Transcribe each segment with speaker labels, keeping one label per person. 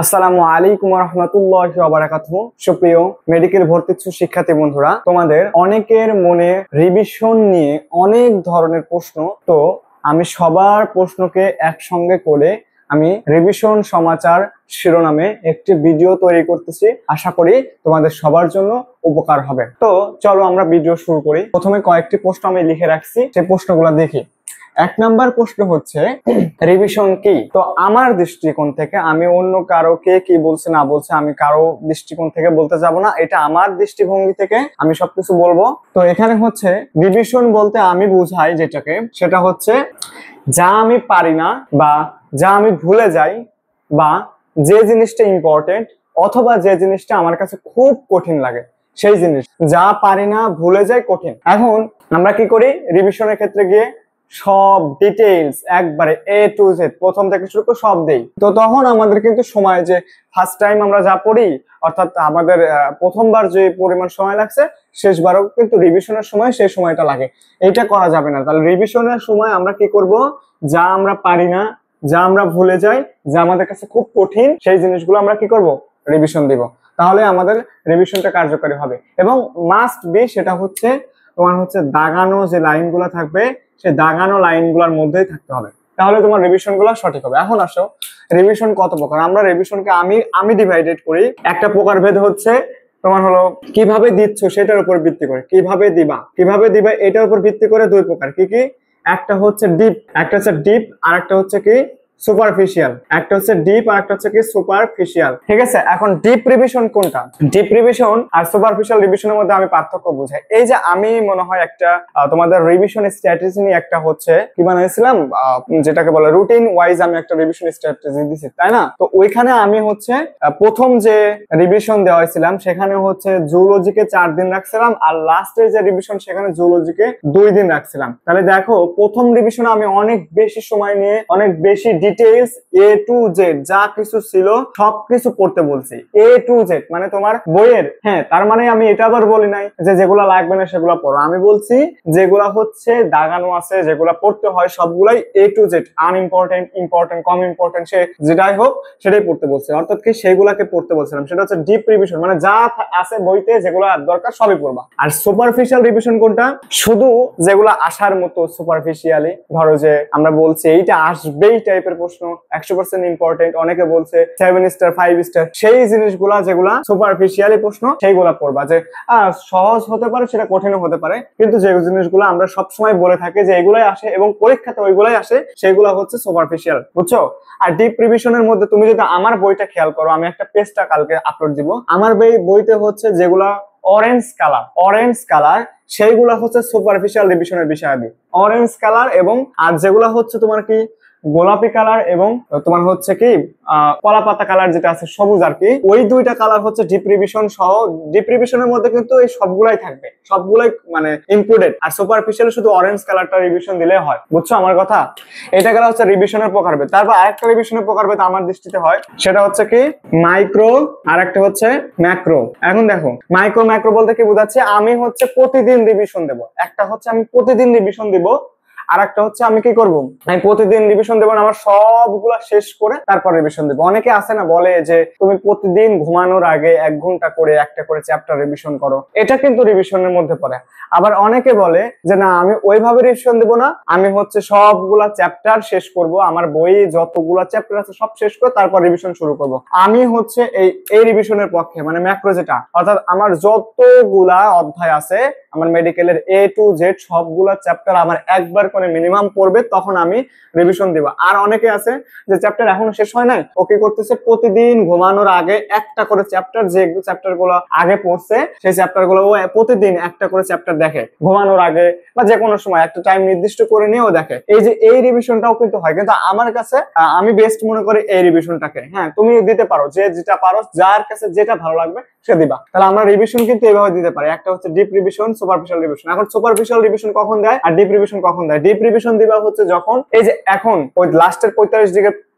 Speaker 1: আসসালামু আলাইকুম রহমতুল্লাহি ওয়া বারাকাতুহু। সুপ্রিয় মেডিকেল ভর্তি ইচ্ছুক শিক্ষার্থী বন্ধুরা, তোমাদের অনেকের মনে রিভিশন নিয়ে অনেক ধরনের প্রশ্ন। তো আমি সবার প্রশ্নকে একসঙ্গে করে আমি রিভিশন সমাচার শিরোনামে একটি ভিডিও তৈরি করতেছি। আশা করি তোমাদের সবার জন্য উপকার হবে। তো চলো আমরা ভিডিও শুরু করি। প্রথমে কয়েকটি প্রশ্ন আমি লিখে রাখছি, সেই প্রশ্নগুলো দেখি। 1 নাম্বার প্রশ্ন হচ্ছে রিভিশন কি। তো আমার দৃষ্টিকোণ থেকে, আমি অন্য কারো কে কি বলছে না বলছে আমি কারো দৃষ্টিকোণ থেকে বলতে যাব না, এটা আমার দৃষ্টিভঙ্গি থেকে আমি সবকিছু বলবো। তো এখানে হচ্ছে রিভিশন বলতে আমি বুঝাই যেটাকে, সেটা হচ্ছে যা আমি পারি না বা যা আমি ভুলে যাই বা যে জিনিসটা ইম্পর্টেন্ট অথবা যে জিনিসটা আমার কাছে খুব কঠিন লাগে, সেই জিনিস যা পারি না, ভুলে যাই, কঠিন। এখন আমরা কি করি রিভিশনের ক্ষেত্রে গিয়ে সব ডিটেইলস একবারে এ টু জেড প্রথম থেকে শুরু করে সব দেই। তো তখন আমাদের কিন্তু সময়, যে ফার্স্ট টাইম আমরা যা পড়ি অর্থাৎ আমাদের প্রথমবার যে পরিমাণ সময় লাগছে শেষবারও কিন্তু রিভিশনের সময় সেই সময়টা লাগে। এইটা করা যাবে না। তাহলে রিভিশনের সময় আমরা কি করব, যা আমরা পারি না, যা আমরা ভুলে যাই, যা আমাদের কাছে খুব কঠিন, সেই জিনিসগুলো আমরা কি করব, রিভিশন দিব। তাহলে আমাদের রিভিশনটা কার্যকরী হবে। এবং মাস্ট বি সেটা হচ্ছে তোমার হচ্ছে দাগানো যে লাইনগুলো থাকবে, সেই দাগানো লাইনগুলোর মধ্যেই থাকতে হবে, তাহলে তোমার রিভিশন গুলো সঠিক হবে। এখন আসো, রিভিশন কত প্রকার। আমরা রিভিশনকে আমি ডিভাইডেড করি। একটা প্রকারভেদ হচ্ছে তোমার হলো কিভাবে দিচ্ছ সেটার উপর ভিত্তি করে, কিভাবে দিবা এটার উপর ভিত্তি করে 2 প্রকার। কি কি? একটা হচ্ছে ডিপ, আর একটা হচ্ছে কি সুপারফিশিয়াল। একটা হচ্ছে ডিপ আর একটা হচ্ছে কি সুপারফিশিয়াল। ঠিক আছে, এখন ডিপ রিভিশন কোনটা? ডিপ রিভিশন আর সুপারফিশিয়াল রিভিশনের মধ্যে আমি পার্থক্য বুঝাই। এই যে আমি মনে হয় একটা তোমাদের রিভিশন স্ট্র্যাটেজি নিয়ে একটা হচ্ছে কি বানাইছিলাম, যেটাকে বলে রুটিন ওয়াইজ আমি একটা রিভিশন স্ট্র্যাটেজি দিছি, তাই না? তো ওইখানে আমি হচ্ছে প্রথম যে রিভিশন দেওয়া হয়েছিলাম সেখানে হচ্ছে জুলজিকে 4 দিন রাখছিলাম, আর লাস্টের যে রিভিশন সেখানে জুলজিকে 2 দিন রাখছিলাম। তাহলে দেখো, প্রথম রিভিশনে আমি অনেক বেশি সময় নিয়ে অনেক বেশি ডিটেইলস এ টু জেড যা কিছু ছিল সবকিছু পড়তে বলছি। এ টু জেড মানে তোমার বইয়ের, হ্যাঁ, তার মানে আমি এটা আবার বলি নাই যে যেগুলা লাগবে না সেগুলা পড়ো। আমি বলছি যেগুলা হচ্ছে দাগানো আছে, যেগুলা পড়তে হয় সবগুলাই এ to Z, unimportant, important, com important, সে যেটাই হোক সেটাই পড়তে বলছি। অর্থাৎ কি সেগুলাকে পড়তে বলছিলাম। সেটা হচ্ছে ডিপ রিভিশন, মানে যা আছে বইতে যেগুলো দরকার সবই পড়বা। আর সুপারফিশিয়াল রিভিশন কোনটা? শুধু যেগুলো আসার মতো সুপারফিশিয়ালি, ধরো যে আমরা বলছি এইটা আসবেই টাইপের প্রশ্ন, 100% ইম্পর্টেন্ট, অনেকে বলছে 7 স্টার 5 স্টার, সেই জিনিসগুলা যেগুলা সুপারফিশিয়ালি প্রশ্ন সেইগুলা পড়বা। যে সহজ হতে পারে, সেটা কঠিনও হতে পারে, কিন্তু যে জিনিসগুলো আমরা সবসময় বলে থাকি যে এগুলাই আসে এবং পরীক্ষাতে ওইগুলাই আসে, সেগুলা হচ্ছে সুপারফিশিয়াল, বুঝছো? আর ডিপ রিভিশনের মধ্যে তুমি যদি আমার বইটা খেয়াল করো, আমি একটা পেজটা কালকে আপলোড দিব, আমার বইতে হচ্ছে যেগুলা অরেঞ্জ কালার সেইগুলা হচ্ছে সুপারফিশিয়াল রিভিশনের বিষয়াদি, অরেঞ্জ কালার। এবং আর যেগুলা হচ্ছে তোমার কি গোলাপি কালার এবং তোমার হচ্ছে কি কলা পাতা কালার যেটা আছে সবুজ আর কি, ওই 2টা কালার হচ্ছে ডিপ রিভিশন সহ। ডিপ রিভিশনের মধ্যে কিন্তু এই সবগুলাই থাকবে, সবগুলাই মানে ইনক্লুডেড। আর সুপারফিশিয়াল শুধু অরেঞ্জ কালারটা রিভিশন দিলে হয়, বুঝছো আমার কথা? এটা গেল হচ্ছে রিভিশনের প্রকারভেদ। তারপর আরেকটা রিভিশনের প্রকারভেদ আমার দৃষ্টিতে হয়, সেটা হচ্ছে কি মাইক্রো, আর একটা হচ্ছে ম্যাক্রো। এখন দেখো, মাইক্রো ম্যাক্রো বলতে কি বোঝাচ্ছে? আমি হচ্ছে প্রতিদিন রিভিশন দেব। একটা হচ্ছে আমি প্রতিদিন রিভিশন দিব, আর একটা হচ্ছে আমি কি করব, আমি প্রতিদিন রিভিশন দেবো না, আমার সবগুলা শেষ করে তারপর রিভিশন দেবো। অনেকে আছে না বলে যে তুমি প্রতিদিন ঘুমানোর আগে 1 ঘন্টা করে একটা করে চ্যাপ্টার রিভিশন করো, এটা কিন্তু রিভিশনের মধ্যে পড়ে। আবার অনেকে বলে যে না, আমি ওইভাবে রিভিশন দেবো না, আমি হচ্ছে সবগুলা চ্যাপ্টার শেষ করব, আমার বইয়ে যতগুলা চ্যাপ্টার আছে সব শেষ করে তারপর রিভিশন শুরু করব। আমি হচ্ছে এই রিভিশনের পক্ষে, মানে ম্যাক্রো যেটা, অর্থাৎ আমার যতগুলা অধ্যায় আছে আমার মেডিকেলের এ টু জেড সবগুলা চ্যাপ্টার আমার একবার করে মিনিমাম পড়বে, তখন আমি রিভিশন দিব। আর অনেকে আছে যে চ্যাপ্টার এখনো শেষ হয় নাই, ও কি করতেছে প্রতিদিন ঘুমানোর আগে একটা করে চ্যাপ্টার, যে চ্যাপ্টার গুলো আগে পড়ছে সেই চ্যাপ্টার গুলো ও প্রতিদিন একটা করে চ্যাপ্টার দেখে ঘুমানোর আগে, বা যে কোনো সময় একটা টাইম নির্দিষ্ট করে নিয়েও দেখে। এই যে এই রিভিশনটাও কিন্তু হয়, কিন্তু আমার কাছে আমি বেস্ট মনে করি এই রিভিশনটাকে। হ্যাঁ, তুমি দিতে পারো, যে যেটা পারো, যার কাছে যেটা ভালো লাগবে সে দিবা। তাহলে আমরা রিভিশন কিন্তু এভাবে দিতে পারি। একটা হচ্ছে ডিপ রিভিশন, সুপারফিশিয়াল রিভিশন। এখন সুপারফিশিয়াল রিভিশন কখন দেয় আর ডিপ রিভিশন কখন দেয়? ডিপ রিভিশন দিবা হচ্ছে যখন এই যে এখন ওই লাস্টের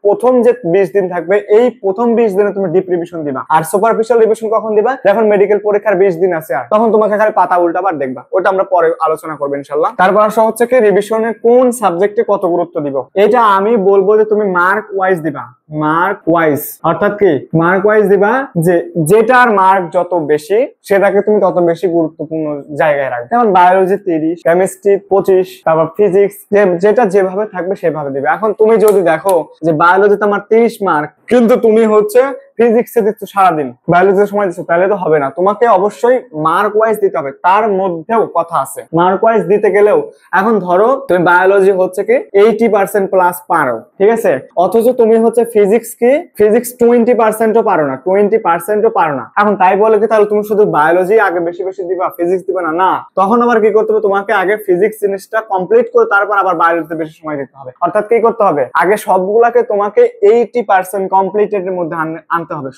Speaker 1: প্রথম যে 20 দিন থাকবে এই প্রথম 20 দিনে তুমি ডিপ রিভিশন দিবা। আর সুপারফিশিয়াল রিভিশন কখন দিবা? যখন মেডিকেল পরীক্ষার 20 দিন আছে আর তখন তোমাকে খালি পাতা উল্টাবার দেখবা, ওটা আমরা পরে আলোচনা করবো ইনশাআল্লাহ। তারপর আসা হচ্ছে কি রিভিশনে কোন সাবজেক্টে কত গুরুত্ব দিব। এটা আমি বলবো যে তুমি মার্ক ওয়াইজ দিবা, মার্ক ওয়াইজ অর্থাৎ কি মার্ক ওয়াইজ দিবা, যে যেটার মার্ক যত বেশি সেটাকে তুমি তত বেশি গুরুত্বপূর্ণ জায়গায় রাখবে। যেমন বায়োলজি 30, কেমিস্ট্রি 25, তারপর ফিজিক্স যেটা যেভাবে থাকবে সেভাবে দিবে। এখন তুমি যদি দেখো যে বায়োলজিতে আমার 30 মার্ক কিন্তু তুমি হচ্ছে ফিজিক্সে দিচ্ছ সারাদিন, বায়োলজির সময় দিচ্ছ, তাহলে তো হবে না। তোমাকে অবশ্যই মার্ক ওয়াইজ দিতে হবে। তার মধ্যেও কথা আছে, মার্ক ওয়াইজ দিতে গেলেও এখন ধরো তুমি বায়োলজি হচ্ছে কি 80% প্লাস পারো, ঠিক আছে, অথচ তুমি হচ্ছে ফিজিক্স 20%ও পারো না, 20%ও পারো না। এখন তাই বলে কি তাহলে তুমি শুধু বায়োলজি আগে বেশি বেশি দিবা, ফিজিক্স দিবা না? না, তখন আবার কি করতে হবে, তোমাকে আগে ফিজিক্স জিনিসটা কমপ্লিট করে তারপর আবার বায়োলজিতে বেশি সময় দিতে হবে। অর্থাৎ কি করতে হবে, আগে সবগুলাকে তোমাকে 80% কমপ্লিটেড এর মধ্যে আনতে হবে।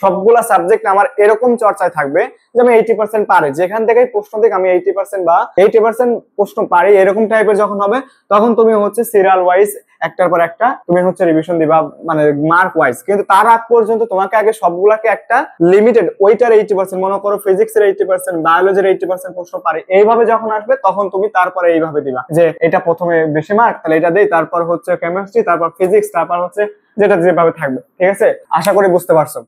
Speaker 1: সবগুলা সাবজেক্ট আমার এরকম চর্চায় থাকবে যে আমি 80% পারি, যেখান থেকেই প্রশ্ন থেকে আমি 80% বা 80% প্রশ্ন পারি, এরকম টাইপের যখন হবে তখন তুমি হচ্ছে সিরিয়াল ওয়াইজ একটার পর একটা তুমি হচ্ছে রিভিশন দিবা, মানে মার্ক ওয়াইজ। কিন্তু তার আগ পর্যন্ত তোমাকে আগে সবগুলাকে একটা লিমিটেড ওইটার 80%, মনে করো ফিজিক্সের 80%, বায়োলজির 80% প্রশ্ন পারি, এইভাবে যখন আসবে তখন তুমি তারপরে এইভাবে দিবা যে এটা প্রথমে বেশি মার্ক, তাহলে এটা দেই, তারপর হচ্ছে কেমিস্ট্রি, তারপর ফিজিক্স, তারপর হচ্ছে যেটা যেভাবে থাকবে। ঠিক আছে, আশা করি বুঝতে পারছো।